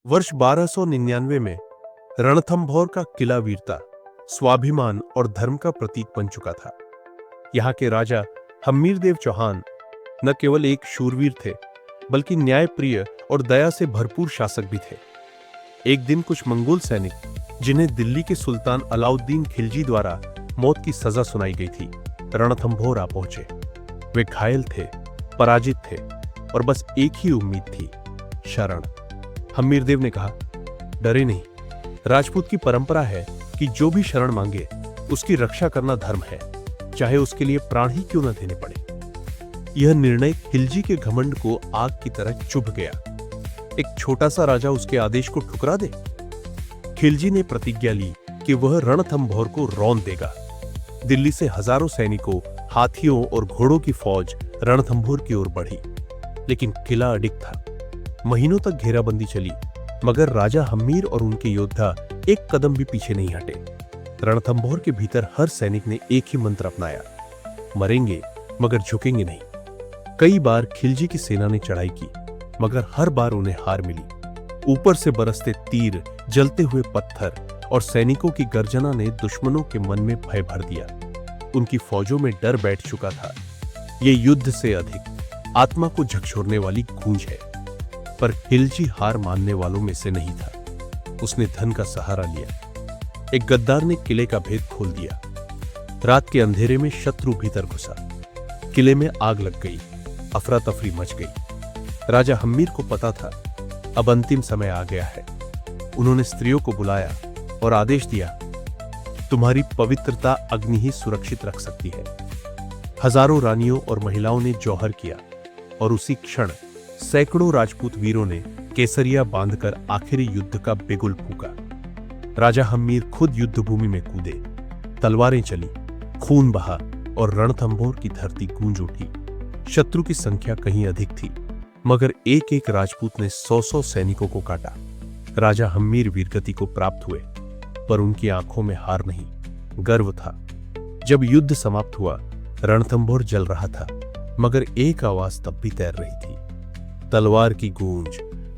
वर्ष 1299 में रणथंभौर का किला वीरता, स्वाभिमान और धर्म का प्रतीक बन चुका था। यहाँ के राजा हम्मीरदेव चौहान न केवल एक शूरवीर थे, बल्कि न्यायप्रिय और दया से भरपूर शासक भी थे। एक दिन कुछ मंगोल सैनिक, जिन्हें दिल्ली के सुल्तान अलाउद्दीन खिलजी द्वारा मौत की सजा सुनाई गई थी, रणथंभौर आ पहुंचे। वे घायल थे, पराजित थे और बस एक ही उम्मीद थी, शरण। हम्मीरदेव ने कहा, डरे नहीं, राजपूत की परंपरा है कि जो भी शरण मांगे उसकी रक्षा करना धर्म है, चाहे उसके लिए प्राण ही क्यों न देने पड़े। यह निर्णय खिलजी के घमंड को आग की तरह चुभ गया। एक छोटा सा राजा उसके आदेश को ठुकरा दे। खिलजी ने प्रतिज्ञा ली कि वह रणथंभौर को रौंद देगा। दिल्ली से हजारों सैनिकों, हाथियों और घोड़ों की फौज रणथंभौर की ओर बढ़ी, लेकिन किला अडिग था। महीनों तक घेराबंदी चली, मगर राजा हम्मीर और उनके योद्धा एक कदम भी पीछे नहीं हटे। रणथंभौर के भीतर हर सैनिक ने एक ही मंत्र अपनाया, मरेंगे मगर झुकेंगे नहीं। कई बार खिलजी की सेना ने चढ़ाई की, मगर हर बार उन्हें हार मिली। ऊपर से बरसते तीर, जलते हुए पत्थर और सैनिकों की गर्जना ने दुश्मनों के मन में भय भर दिया। उनकी फौजों में डर बैठ चुका था। ये युद्ध से अधिक आत्मा को झकझोरने वाली गूंज है। पर खिलजी हार मानने वालों में से नहीं था। उसने धन का सहारा लिया। एक गद्दार ने किले का भेद खोल दिया। रात के अंधेरे में शत्रु भीतर घुसा। किले में आग लग गई, अफरा तफरी मच गई। राजा हम्मीर को पता था, अब अंतिम समय आ गया है। उन्होंने स्त्रियों को बुलाया और आदेश दिया, तुम्हारी पवित्रता अग्नि ही सुरक्षित रख सकती है। हजारों रानियों और महिलाओं ने जौहर किया और उसी क्षण सैकड़ों राजपूत वीरों ने केसरिया बांधकर आखिरी युद्ध का बिगुल फूंका। राजा हम्मीर खुद युद्ध भूमि में कूदे। तलवारें चली, खून बहा और रणथंभौर की धरती गूंज उठी। शत्रु की संख्या कहीं अधिक थी, मगर एक एक राजपूत ने 100-100 सैनिकों को काटा। राजा हम्मीर वीरगति को प्राप्त हुए, पर उनकी आंखों में हार नहीं, गर्व था। जब युद्ध समाप्त हुआ, रणथंभौर जल रहा था, मगर एक आवाज तब भी तैर रही थी, तलवार की गूंज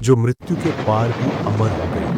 जो मृत्यु के पार भी अमर हो गई।